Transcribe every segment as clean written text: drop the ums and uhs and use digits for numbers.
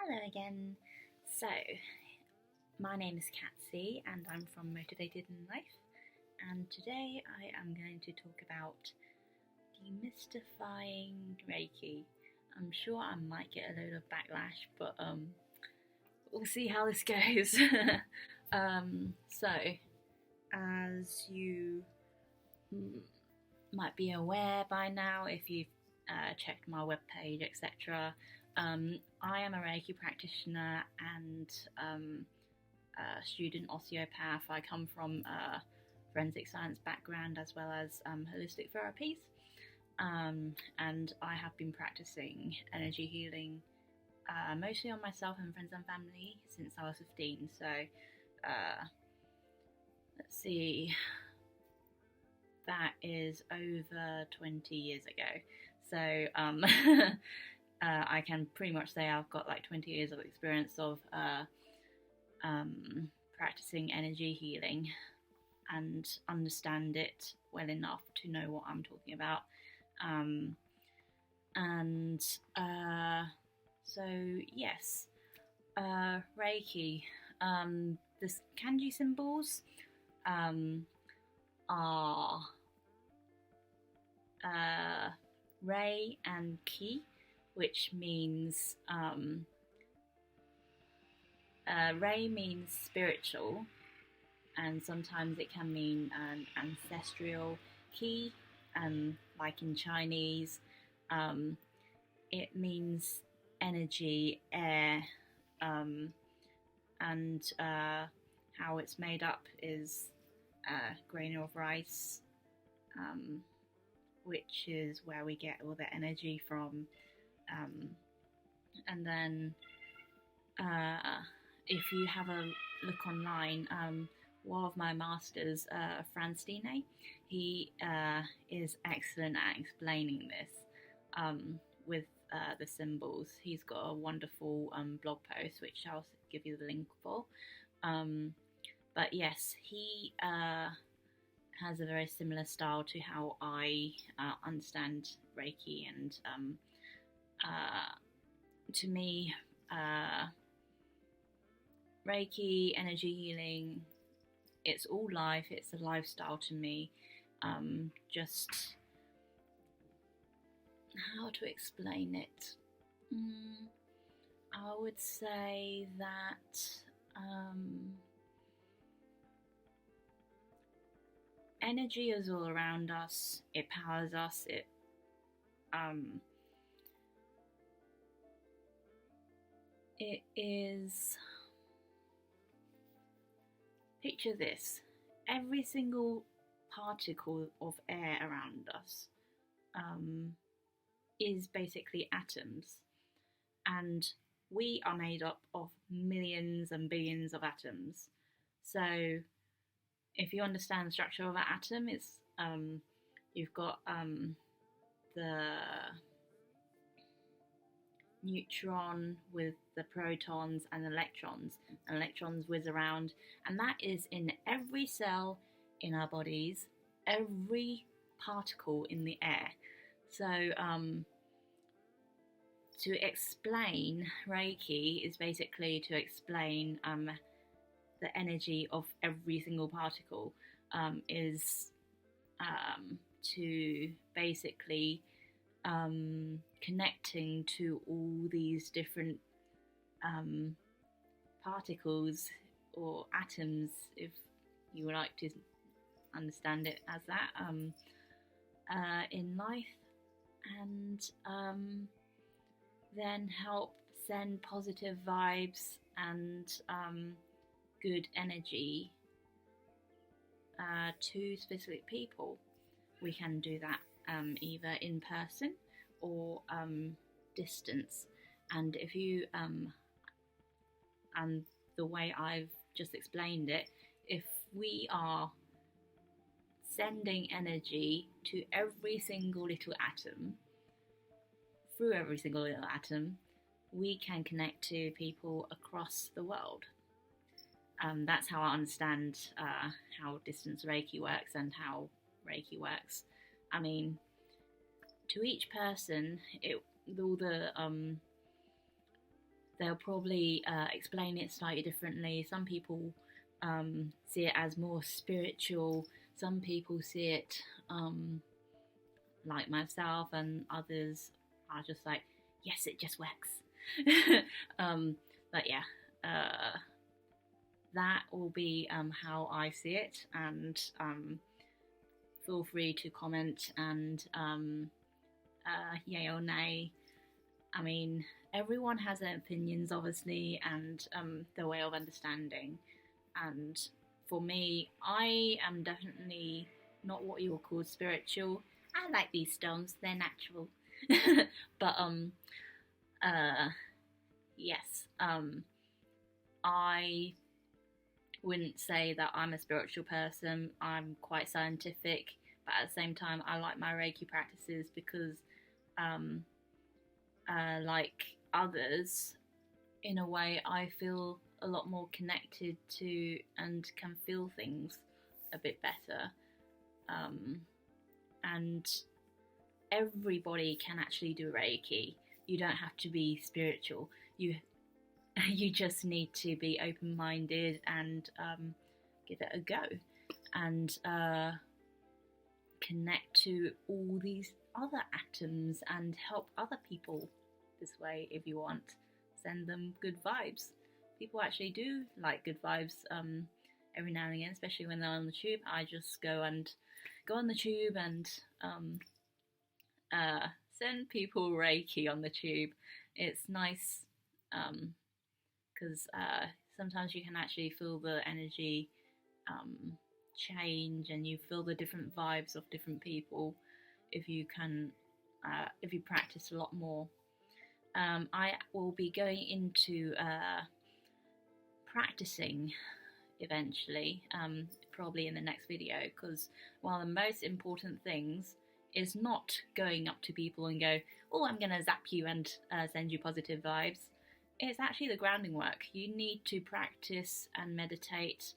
Hello again. So, my name is Katsy and I'm from Motivated in Life, and today I am going to talk about demystifying Reiki. I'm sure I might get a load of backlash, but we'll see how this goes. So, as you might be aware by now, if you've checked my webpage, etc., I am a Reiki practitioner and a student osteopath. I come from a forensic science background as well as holistic therapies, and I have been practicing energy healing mostly on myself and friends and family since I was 15. So let's see, that is over 20 years ago. So I can pretty much say I've got like 20 years of experience of practicing energy healing and understand it well enough to know what I'm talking about. So yes, Reiki. The kanji symbols are Rei and Ki, which means Rei means spiritual, and sometimes it can mean an ancestral. Ki, like in Chinese, it means energy, air, and how it's made up is grain of rice, which is where we get all the energy from. And then if you have a look online, one of my masters, Franz Dine, he is excellent at explaining this with the symbols. He's got a wonderful blog post, which I'll give you the link for. But yes, he has a very similar style to how I understand Reiki, and to me, Reiki, energy healing, it's all life, it's a lifestyle to me. Just how to explain it? I would say that energy is all around us, it powers us, it is, picture this, every single particle of air around us is basically atoms, and we are made up of millions and billions of atoms. So if you understand the structure of an atom, it's you've got the neutron with the protons and electrons. And electrons whiz around, and that is in every cell in our bodies, every particle in the air. So to explain Reiki is basically to explain the energy of every single particle, is to basically connecting to all these different particles or atoms, if you would like to understand it as that, in life, and then help send positive vibes and good energy to specific people. We can do that either in person or distance. And if you and the way I've just explained it, if we are sending energy to every single little atom, through every single little atom, we can connect to people across the world. That's how I understand how distance Reiki works and how Reiki works. I mean, to each person, all the they'll probably explain it slightly differently. Some people see it as more spiritual. Some people see it like myself, and others are just like, yes, it just works. But yeah, that will be how I see it, and feel free to comment and yay or nay. I mean, everyone has their opinions, obviously, and their way of understanding. And for me, I am definitely not what you would call spiritual. I like these stones; they're natural. But yes, I wouldn't say that I'm a spiritual person. I'm quite scientific, but at the same time, I like my Reiki practices because, like others, in a way, I feel a lot more connected to and can feel things a bit better. And everybody can actually do Reiki. You don't have to be spiritual. You just need to be open-minded and give it a go, and connect to all these other atoms and help other people this way if you want. Send them good vibes. People actually do like good vibes every now and again, especially when they're on the tube. I just go on the tube and send people Reiki on the tube. It's nice because sometimes you can actually feel the energy change, and you feel the different vibes of different people if you practice a lot more. I will be going into practicing eventually, probably in the next video, because one of the most important things is not going up to people and go, oh, I'm going to zap you and send you positive vibes. It's actually the grounding work. You need to practice and meditate.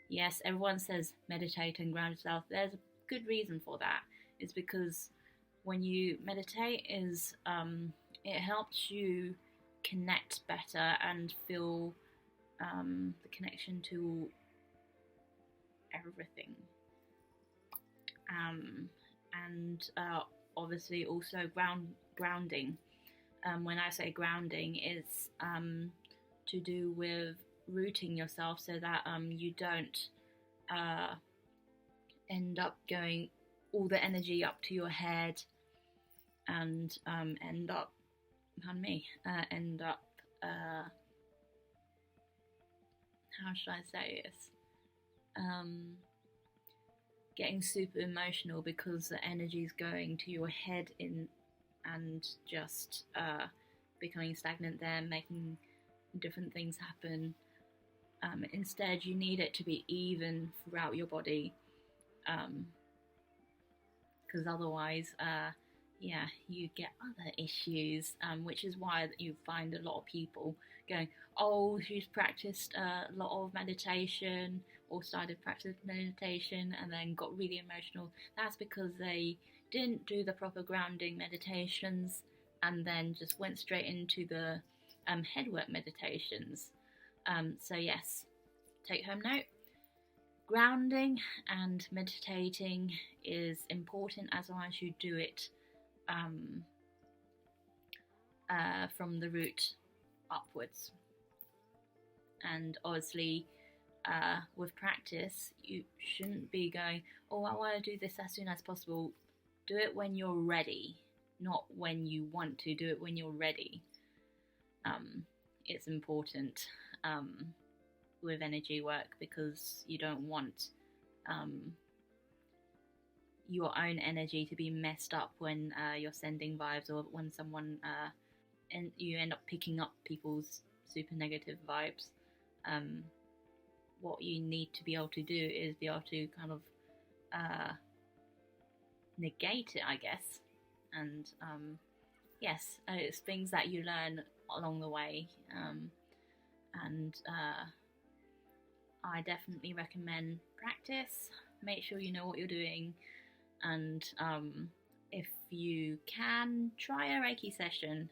Yes, everyone says meditate and ground yourself. There's a good reason for that. It's because when you meditate, it helps you connect better and feel the connection to everything. And obviously also grounding. When I say grounding, it's to do with rooting yourself so that you don't end up going all the energy up to your head and end up how should I say this? Getting super emotional because the energy is going to your head and just becoming stagnant there, making different things happen. Instead, you need it to be even throughout your body, because otherwise, you get other issues, which is why you find a lot of people going, oh, she's practiced a lot of meditation or started practicing meditation and then got really emotional. That's because they didn't do the proper grounding meditations and then just went straight into the headwork meditations. So yes, take home note. Grounding and meditating is important as long as you do it from the root upwards. And obviously, with practice, you shouldn't be going, oh, I want to do this as soon as possible. Do it when you're ready, not when you want to. Do it when you're ready. It's important with energy work because you don't want your own energy to be messed up when you're sending vibes, or when someone and you end up picking up people's super negative vibes. What you need to be able to do is be able to kind of negate it, I guess. And yes, it's things that you learn along the way, and I definitely recommend practice. Make sure you know what you're doing, and if you can, try a Reiki session.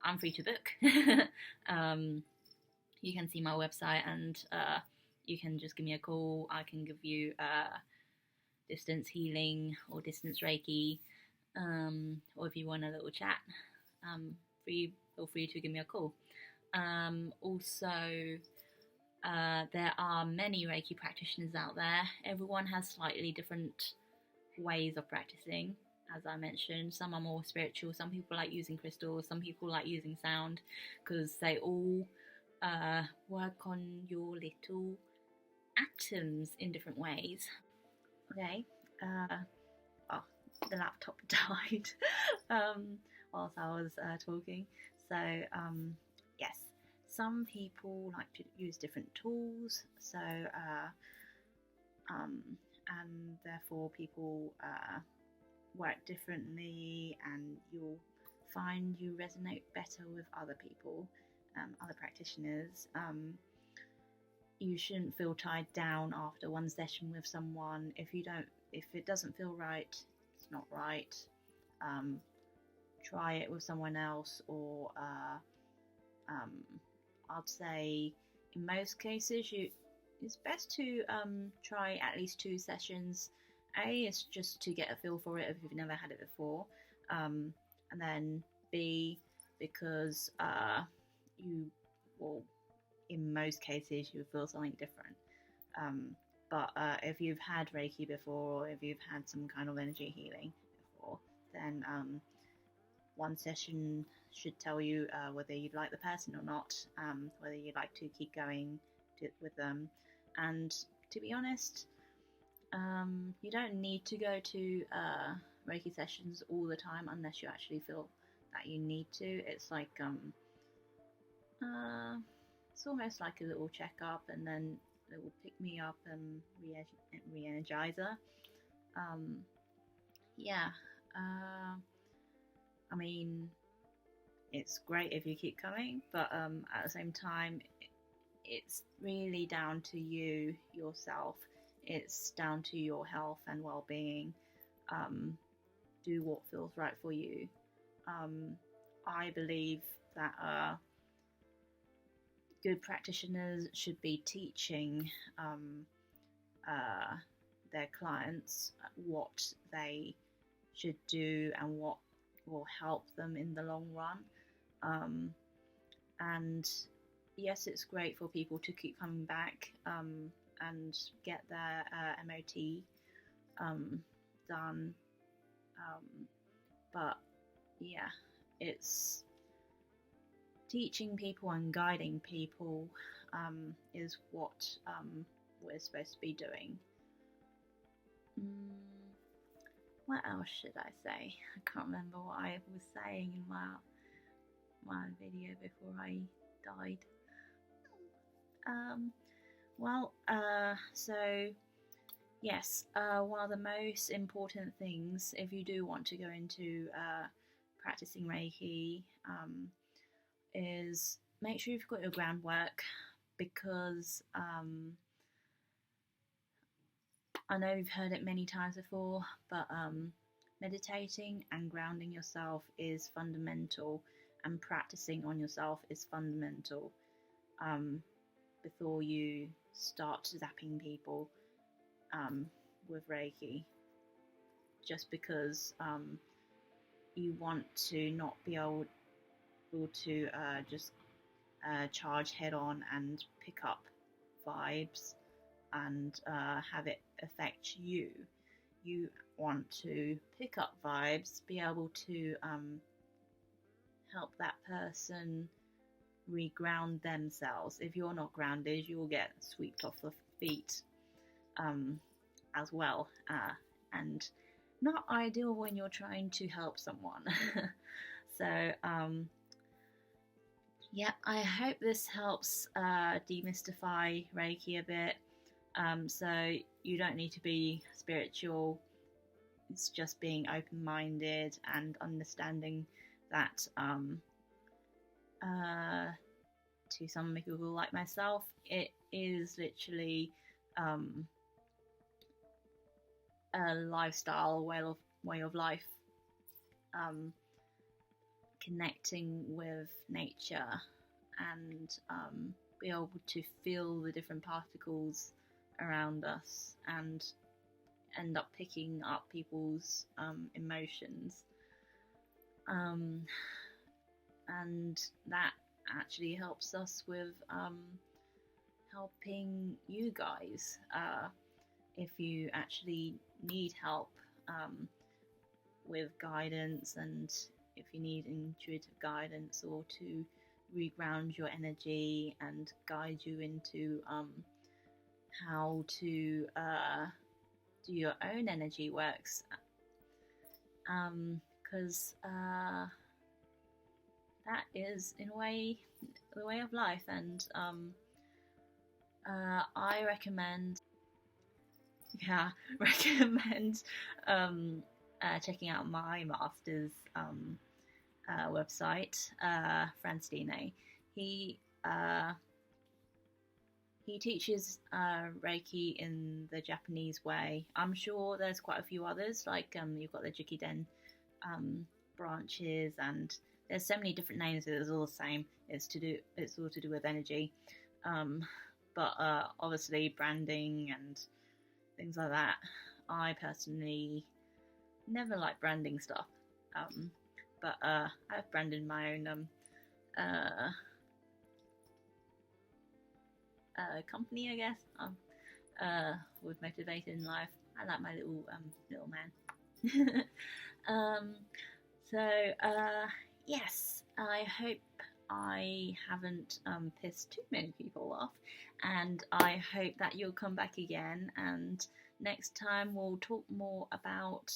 I'm free to book. You can see my website, and you can just give me a call. I can give you distance healing or distance Reiki, or if you want a little chat, feel free to give me a call. Also, there are many Reiki practitioners out there. Everyone has slightly different ways of practicing. As I mentioned, some are more spiritual, some people like using crystals, some people like using sound, because they all work on your little atoms in different ways. Okay, oh, the laptop died whilst I was talking. So, yes, some people like to use different tools, so and therefore people work differently, and you'll find you resonate better with other people, other practitioners. You shouldn't feel tied down after one session with someone. If it doesn't feel right, it's not right. Try it with someone else, or I'd say in most cases it's best to try at least 2 sessions. A is just to get a feel for it if you've never had it before, and then B, because you will, in most cases, you feel something different. But if you've had Reiki before, or if you've had some kind of energy healing before, then one session should tell you whether you like the person or not, whether you'd like to keep going with them. And to be honest, you don't need to go to Reiki sessions all the time unless you actually feel that you need to. It's like it's almost like a little checkup, and then it will pick me up and re-energizer. Yeah, I mean, it's great if you keep coming, but at the same time, it's really down to you yourself. It's down to your health and well-being. Do what feels right for you. I believe that good practitioners should be teaching their clients what they should do and what will help them in the long run. And yes, it's great for people to keep coming back and get their MOT done. But yeah, it's teaching people and guiding people is what we're supposed to be doing. What else should I say? I can't remember what I was saying in my video before I died. So yes, one of the most important things if you do want to go into practicing Reiki is make sure you've got your groundwork, because I know you've heard it many times before, but meditating and grounding yourself is fundamental, and practicing on yourself is fundamental before you start zapping people with Reiki, just because you want to not be able to just charge head on and pick up vibes and have it affect you. You want to pick up vibes, be able to help that person reground themselves. If you're not grounded, you will get swept off the feet as well, and not ideal when you're trying to help someone. So yeah, I hope this helps demystify Reiki a bit. So you don't need to be spiritual. It's just being open-minded and understanding that to some people like myself, it is literally a lifestyle, way of life. connecting with nature and be able to feel the different particles around us and end up picking up people's emotions. And that actually helps us with helping you guys if you actually need help with guidance, and if you need intuitive guidance or to reground your energy and guide you into how to do your own energy works, because that is in a way the way of life. And I recommend checking out my master's website, Franstine. He teaches Reiki in the Japanese way. I'm sure there's quite a few others, like you've got the Jikiden branches, and there's so many different names. It's all the same. It's all to do with energy, but obviously branding and things like that. I personally never like branding stuff, but I've branded my own company, I guess, with Motivated in Life. I like my little man. Yes, I hope I haven't pissed too many people off, and I hope that you'll come back again, and next time we'll talk more about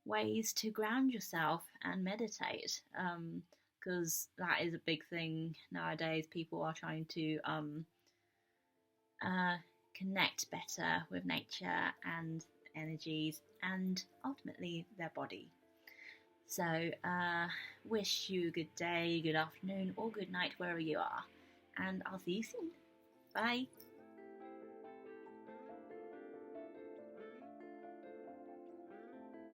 ways to ground yourself and meditate, because that is a big thing nowadays. People are trying to connect better with nature and energies and ultimately their body. So wish you a good day, good afternoon or good night wherever you are, and I'll see you soon. Bye.